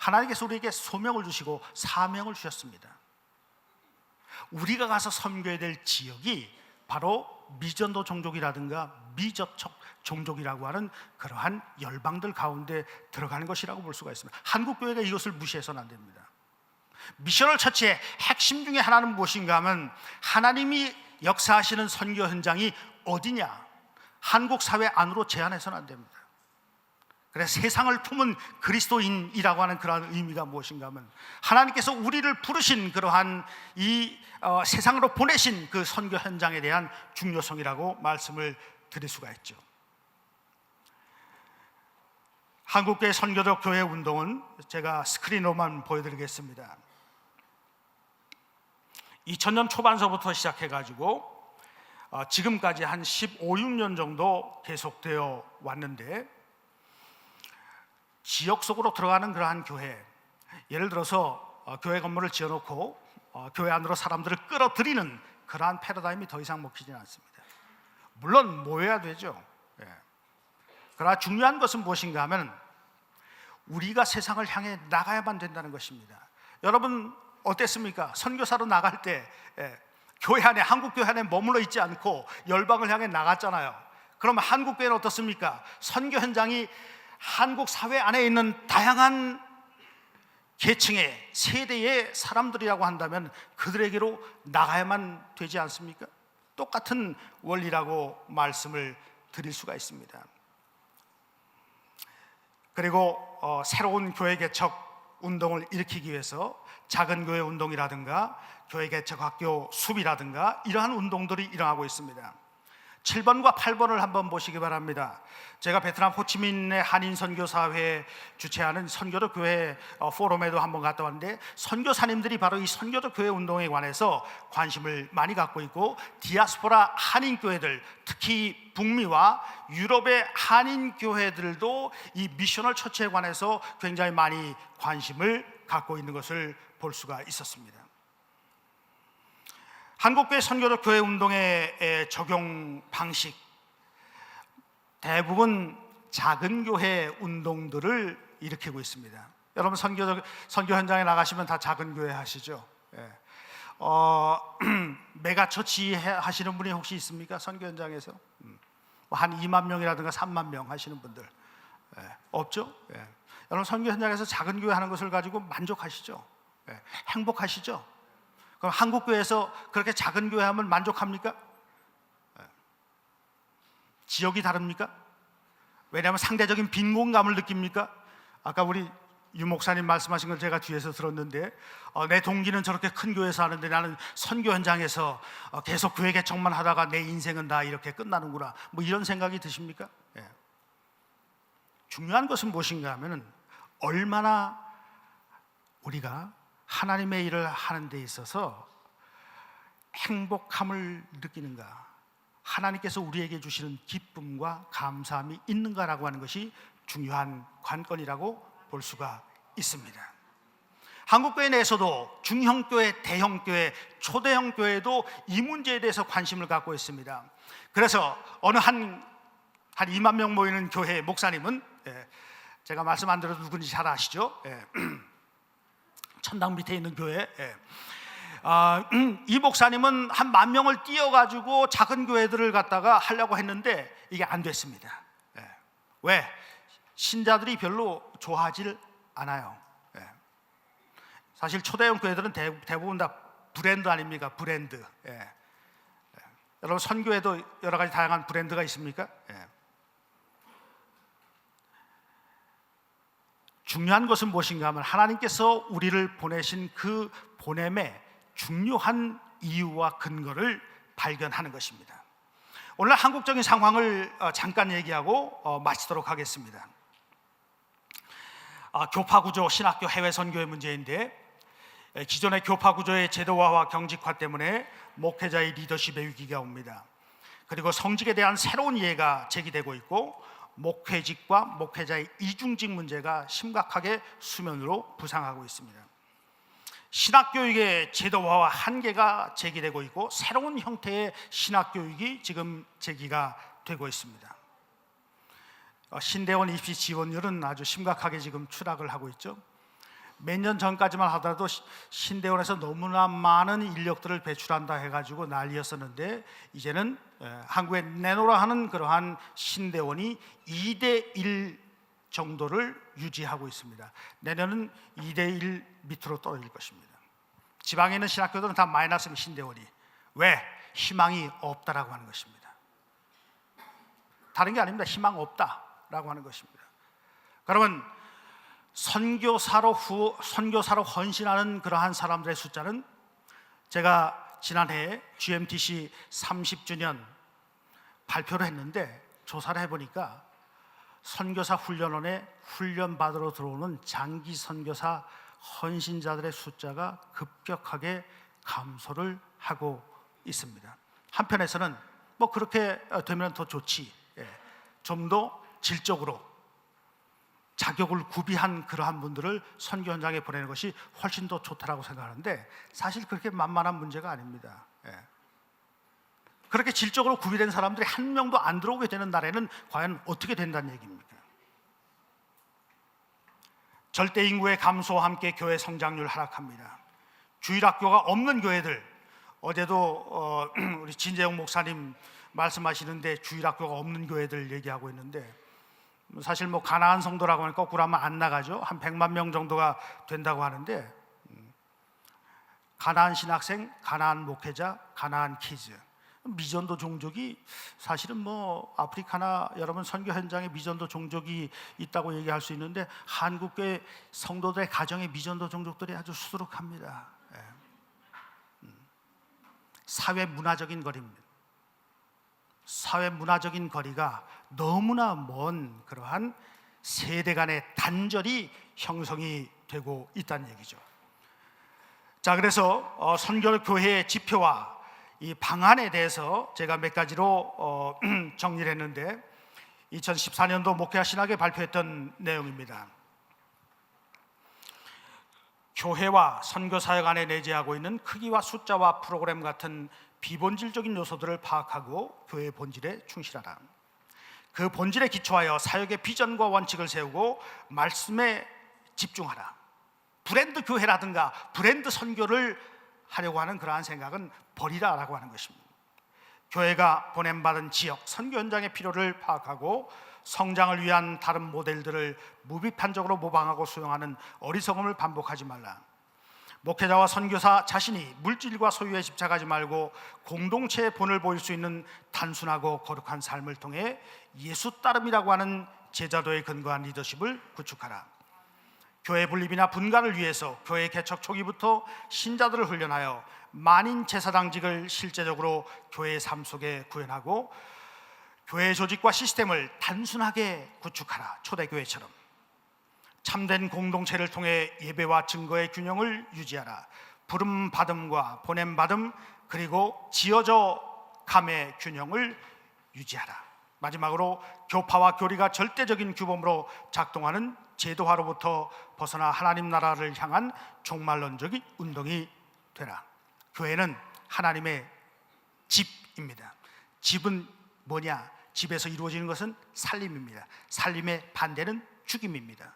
하나님께서 우리에게 소명을 주시고 사명을 주셨습니다. 우리가 가서 섬겨야 될 지역이 바로 미전도 종족이라든가 미접촉 종족이라고 하는 그러한 열방들 가운데 들어가는 것이라고 볼 수가 있습니다. 한국교회가 이것을 무시해서는 안 됩니다. 미셔널 처치의 핵심 중에 하나는 무엇인가 하면 하나님이 역사하시는 선교 현장이 어디냐, 한국 사회 안으로 제한해서는 안 됩니다. 그래서 세상을 품은 그리스도인이라고 하는 그러한 의미가 무엇인가 하면 하나님께서 우리를 부르신 그러한 이 세상으로 보내신 그 선교 현장에 대한 중요성이라고 말씀을 드릴 수가 있죠. 한국교회 선교적 교회 운동은 제가 스크린으로만 보여드리겠습니다. 2000년 초반서부터 시작해가지고 지금까지 한 15, 16년 정도 계속되어 왔는데, 지역 속으로 들어가는 그러한 교회, 예를 들어서 교회 건물을 지어놓고 교회 안으로 사람들을 끌어들이는 그러한 패러다임이 더 이상 먹히지는 않습니다. 물론 모여야 되죠. 그러나 중요한 것은 무엇인가 하면 우리가 세상을 향해 나가야만 된다는 것입니다. 여러분 어땠습니까? 선교사로 나갈 때 교회 안에, 한국 교회 안에 머물러 있지 않고 열방을 향해 나갔잖아요. 그러면 한국 교회는 어떻습니까? 선교 현장이 한국 사회 안에 있는 다양한 계층의 세대의 사람들이라고 한다면 그들에게로 나가야만 되지 않습니까? 똑같은 원리라고 말씀을 드릴 수가 있습니다. 그리고 새로운 교회 개척 운동을 일으키기 위해서 작은 교회 운동이라든가 교회 개척 학교 수비라든가 이러한 운동들이 일어나고 있습니다. 7번과 8번을 한번 보시기 바랍니다. 제가 베트남 호치민의 한인 선교사회 주최하는 선교적 교회 포럼에도 한번 갔다 왔는데, 선교사님들이 바로 이 선교적 교회 운동에 관해서 관심을 많이 갖고 있고, 디아스포라 한인 교회들, 특히 북미와 유럽의 한인 교회들도 이 미셔널 처치에 관해서 굉장히 많이 관심을 갖고 있는 것을 볼 수가 있었습니다. 한국교회 선교적 교회 운동의 적용 방식, 대부분 작은 교회 운동들을 일으키고 있습니다. 여러분 선교 현장에 나가시면 다 작은 교회 하시죠? 메가처치 하시는 분이 혹시 있습니까? 선교 현장에서 한 2만 명이라든가 3만 명 하시는 분들 없죠? 여러분 선교 현장에서 작은 교회 하는 것을 가지고 만족하시죠? 행복하시죠? 그럼 한국교회에서 그렇게 작은 교회 하면 만족합니까? 지역이 다릅니까? 왜냐하면 상대적인 빈곤감을 느낍니까? 아까 우리 유 목사님 말씀하신 걸 제가 뒤에서 들었는데, 내 동기는 저렇게 큰 교회에서 하는데 나는 선교 현장에서 계속 교회 개척만 하다가 내 인생은 다 이렇게 끝나는구나, 뭐 이런 생각이 드십니까? 중요한 것은 무엇인가 하면 얼마나 우리가 하나님의 일을 하는 데 있어서 행복함을 느끼는가, 하나님께서 우리에게 주시는 기쁨과 감사함이 있는가라고 하는 것이 중요한 관건이라고 볼 수가 있습니다. 한국교회 내에서도 중형교회, 대형교회, 초대형교회도 이 문제에 대해서 관심을 갖고 있습니다. 그래서 어느 한 2만 명 모이는 교회 목사님은, 제가 말씀 안 드려도 누군지 잘 아시죠? 천당 밑에 있는 교회, 이 목사님은 한 10,000명을 띄워가지고 작은 교회들을 갖다가 하려고 했는데 이게 안 됐습니다. 왜? 신자들이 별로 좋아하질 않아요. 사실 초대형 교회들은 대부분 다 브랜드 아닙니까? 브랜드. 여러분 선교회도 여러 가지 다양한 브랜드가 있습니까? 중요한 것은 무엇인가 하면 하나님께서 우리를 보내신 그 보냄의 중요한 이유와 근거를 발견하는 것입니다. 오늘 한국적인 상황을 잠깐 얘기하고 마치도록 하겠습니다. 교파구조, 신학교 해외 선교의 문제인데, 기존의 교파구조의 제도화와 경직화 때문에 목회자의 리더십의 위기가 옵니다. 그리고 성직에 대한 새로운 이해가 제기되고 있고, 목회직과 목회자의 이중직 문제가 심각하게 수면으로 부상하고 있습니다. 신학교육의 제도화와 한계가 제기되고 있고, 새로운 형태의 신학교육이 지금 제기가 되고 있습니다. 신대원 입시 지원율은 아주 심각하게 지금 추락을 하고 있죠. 몇 년 전까지만 하더라도 신대원에서 너무나 많은 인력들을 배출한다 해가지고 난리였었는데, 이제는 한국에 내놓으라 하는 그러한 신대원이 2대1 정도를 유지하고 있습니다. 내년은 2대1 밑으로 떨어질 것입니다. 지방에 있는 신학교들은 다 마이너스 신대원이. 왜? 희망이 없다라고 하는 것입니다. 다른 게 아닙니다. 희망 없다라고 하는 것입니다. 그러면 선교사로 헌신하는 그러한 사람들의 숫자는, 제가 지난해 GMTC 30주년 발표를 했는데 조사를 해보니까 선교사 훈련원에 훈련 받으러 들어오는 장기 선교사 헌신자들의 숫자가 급격하게 감소를 하고 있습니다. 한편에서는 뭐 그렇게 되면 더 좋지, 좀 더 질적으로 자격을 구비한 그러한 분들을 선교 현장에 보내는 것이 훨씬 더 좋다라고 생각하는데, 사실 그렇게 만만한 문제가 아닙니다. 그렇게 질적으로 구비된 사람들이 한 명도 안 들어오게 되는 날에는 과연 어떻게 된다는 얘기입니까? 절대 인구의 감소와 함께 교회 성장률 하락합니다. 주일학교가 없는 교회들, 어제도 우리 진재영 목사님 말씀하시는데 주일학교가 없는 교회들 얘기하고 있는데, 사실 뭐 가나안 성도라고 하면 거꾸로 하면 안 나가죠. 한 100만 명 정도가 된다고 하는데, 가나안 신학생, 가나안 목회자, 가나안 키즈, 미전도 종족이 사실은 뭐 아프리카나 여러분 선교 현장에 미전도 종족이 있다고 얘기할 수 있는데, 한국교회 성도들의 가정에 미전도 종족들이 아주 수두룩합니다. 사회 문화적인 거리입니다. 사회 문화적인 거리가 너무나 먼 그러한 세대 간의 단절이 형성이 되고 있다는 얘기죠. 자, 그래서 선교교회의 지표와 이 방안에 대해서 제가 몇 가지로 정리를 했는데, 2014년도 목회와 신학에 발표했던 내용입니다. 교회와 선교사역 안에 내재하고 있는 크기와 숫자와 프로그램 같은 비본질적인 요소들을 파악하고 교회의 본질에 충실하라. 그 본질에 기초하여 사역의 비전과 원칙을 세우고 말씀에 집중하라. 브랜드 교회라든가 브랜드 선교를 하려고 하는 그러한 생각은 버리라라고 하는 것입니다. 교회가 보냄받은 지역, 선교 현장의 필요를 파악하고 성장을 위한 다른 모델들을 무비판적으로 모방하고 수용하는 어리석음을 반복하지 말라. 목회자와 선교사 자신이 물질과 소유에 집착하지 말고 공동체의 본을 보일 수 있는 단순하고 거룩한 삶을 통해 예수 따름이라고 하는 제자도에 근거한 리더십을 구축하라. 교회 분립이나 분가를 위해서 교회 개척 초기부터 신자들을 훈련하여 만인 제사장직을 실제적으로 교회의 삶 속에 구현하고 교회 조직과 시스템을 단순하게 구축하라. 초대교회처럼 참된 공동체를 통해 예배와 증거의 균형을 유지하라. 부름 받음과 보냄 받음, 그리고 지어져 감의 균형을 유지하라. 마지막으로 교파와 교리가 절대적인 규범으로 작동하는 제도화로부터 벗어나 하나님 나라를 향한 종말론적인 운동이 되라. 교회는 하나님의 집입니다. 집은 뭐냐? 집에서 이루어지는 것은 살림입니다. 살림의 반대는 죽임입니다.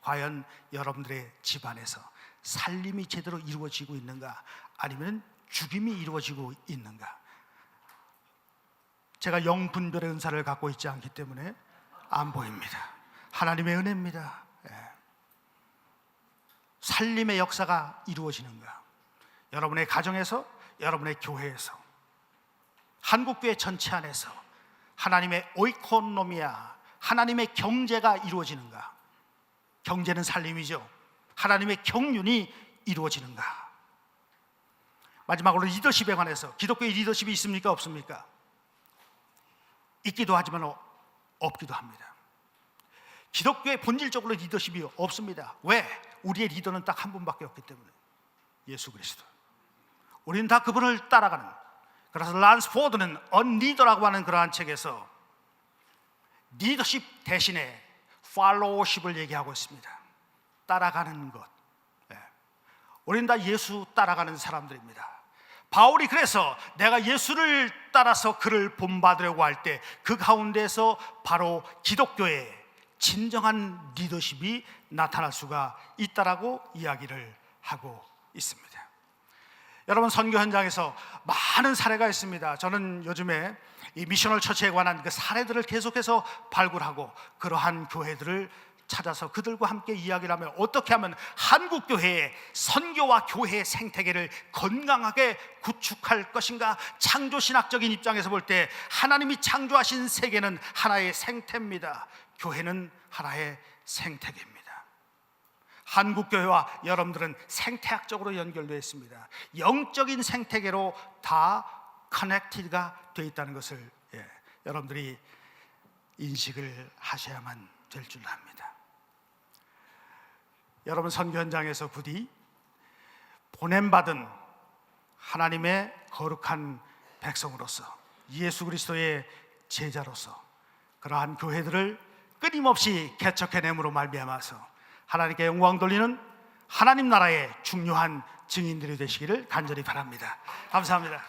과연 여러분들의 집안에서 살림이 제대로 이루어지고 있는가, 아니면 죽임이 이루어지고 있는가? 제가 영분별의 은사를 갖고 있지 않기 때문에 안 보입니다. 하나님의 은혜입니다. 살림의 역사가 이루어지는가? 여러분의 가정에서, 여러분의 교회에서, 한국교회 전체 안에서 하나님의 오이코노미아, 하나님의 경제가 이루어지는가? 경제는 살림이죠. 하나님의 경륜이 이루어지는가? 마지막으로 리더십에 관해서, 기독교의 리더십이 있습니까? 없습니까? 있기도 하지만 없기도 합니다. 기독교의 본질적으로 리더십이 없습니다. 왜? 우리의 리더는 딱 한 분밖에 없기 때문에, 예수 그리스도. 우리는 다 그분을 따라가는. 그래서 란스 포드는 언리더라고 하는 그러한 책에서 리더십 대신에 팔로우십을 얘기하고 있습니다. 따라가는 것. 우리는 다 예수 따라가는 사람들입니다. 바울이 그래서 내가 예수를 따라서 그를 본받으려고 할 때 그 가운데서 바로 기독교의 진정한 리더십이 나타날 수가 있다라고 이야기를 하고 있습니다. 여러분, 선교 현장에서 많은 사례가 있습니다. 저는 요즘에 이 미셔널 처치에 관한 그 사례들을 계속해서 발굴하고 그러한 교회들을 찾아서 그들과 함께 이야기를 하면 어떻게 하면 한국 교회의 선교와 교회의 생태계를 건강하게 구축할 것인가. 창조신학적인 입장에서 볼 때 하나님이 창조하신 세계는 하나의 생태입니다. 교회는 하나의 생태계입니다. 한국 교회와 여러분들은 생태학적으로 연결되어 있습니다. 영적인 생태계로 다 커넥티드가 되어 있다는 것을 여러분들이 인식을 하셔야만 될 줄 압니다. 여러분, 선교 현장에서 부디 보냄받은 하나님의 거룩한 백성으로서, 예수 그리스도의 제자로서 그러한 교회들을 끊임없이 개척해냄으로 말미암아서 하나님께 영광 돌리는 하나님 나라의 중요한 증인들이 되시기를 간절히 바랍니다. 감사합니다.